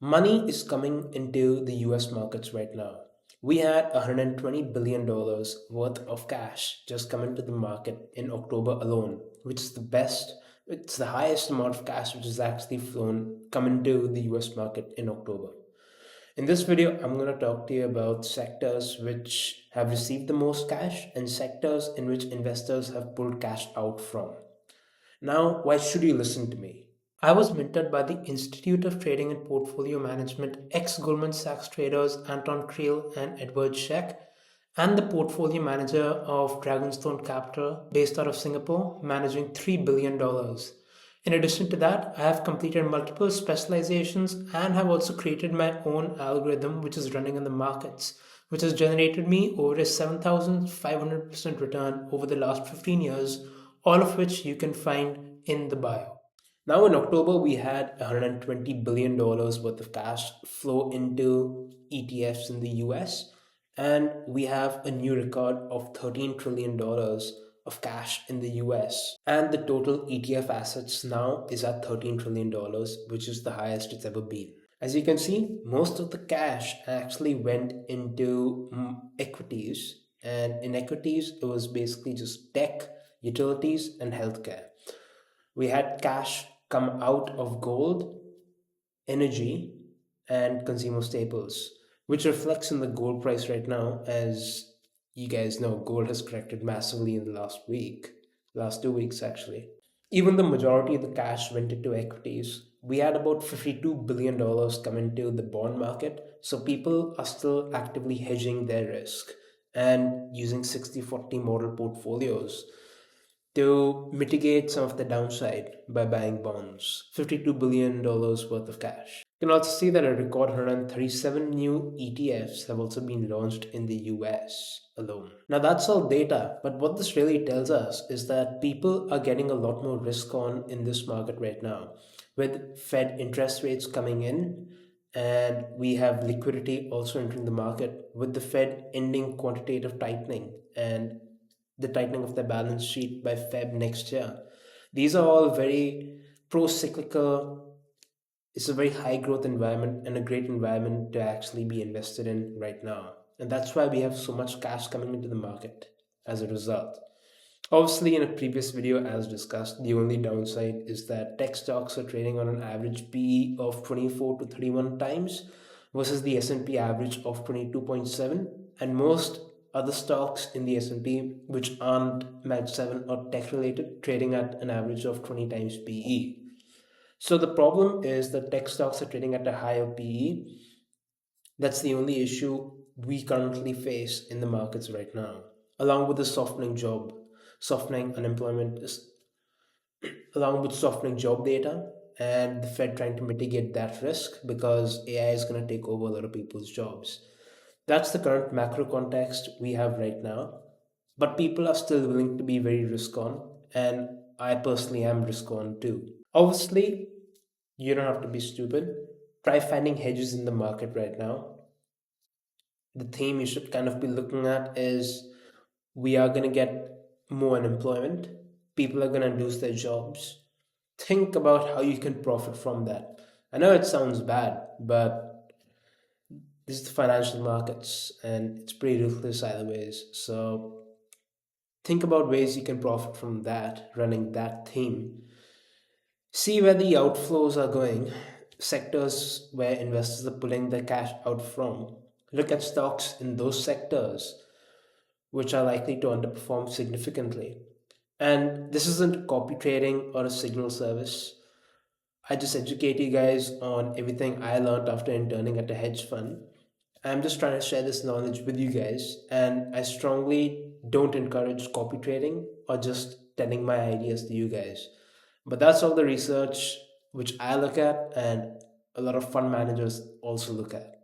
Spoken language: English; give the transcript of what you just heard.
Money is coming into the US markets right now. We had $120 billion worth of cash just come into the market in October alone, which is the best, it's the highest amount of cash which has actually flown come into the US market in October. In this video, I'm going to talk to you about sectors which have received the most cash and sectors in which investors have pulled cash out from. Now, why should you listen to me? I was mentored by the Institute of Trading and Portfolio Management ex Goldman Sachs traders Anton Creel and Edward Scheck, and the portfolio manager of Dragonstone Capital, based out of Singapore, managing $3 billion. In addition to that, I have completed multiple specializations and have also created my own algorithm which is running in the markets, which has generated me over a 7,500% return over the last 15 years, all of which you can find in the bio. Now, in October, we had $120 billion worth of cash flow into ETFs in the US, and we have a new record of $13 trillion of cash in the US. And the total ETF assets now is at $13 trillion, which is the highest it's ever been. As you can see, most of the cash actually went into equities, and in equities, it was basically just tech, utilities, and healthcare. We had cash come out of gold, energy, and consumer staples, which reflects in the gold price right now. As you guys know, gold has corrected massively in the last 2 weeks actually. Even the majority of the cash went into equities. We had about $52 billion come into the bond market, so people are still actively hedging their risk and using 60/40 model portfolios to mitigate some of the downside by buying bonds. $52 billion worth of cash. You can also see that a record 137 new ETFs have also been launched in the US alone. Now that's all data, but what this really tells us is that people are getting a lot more risk on in this market right now. With Fed interest rates coming in, and we have liquidity also entering the market with the Fed ending quantitative tightening and the tightening of the balance sheet by Feb next year. These are all very pro cyclical. It's a very high growth environment and a great environment to actually be invested in right now. And that's why we have so much cash coming into the market as a result. Obviously, in a previous video, as discussed, the only downside is that tech stocks are trading on an average PE of 24 to 31 times versus the S&P average of 22.7, and most other stocks in the S&P which aren't Mag 7 or tech related trading at an average of 20 times PE. So the problem is that tech stocks are trading at a higher PE. That's the only issue we currently face in the markets right now, along with the softening unemployment, along with softening job data, and the Fed trying to mitigate that risk because AI is going to take over a lot of people's jobs. That's the current macro context we have right now. But people are still willing to be very risk on, and I personally am risk on too. Obviously, you don't have to be stupid. Try finding hedges in the market right now. The theme you should kind of be looking at is we are going to get more unemployment, people are going to lose their jobs. Think about how you can profit from that. I know it sounds bad, but this is the financial markets and it's pretty ruthless either ways. So think about ways you can profit from that, running that theme. See where the outflows are going, sectors where investors are pulling their cash out from. Look at stocks in those sectors which are likely to underperform significantly. And this isn't copy trading or a signal service. I just educate you guys on everything I learned after interning at a hedge fund. I'm just trying to share this knowledge with you guys, and I strongly don't encourage copy trading or just telling my ideas to you guys. But that's all the research which I look at, and a lot of fund managers also look at.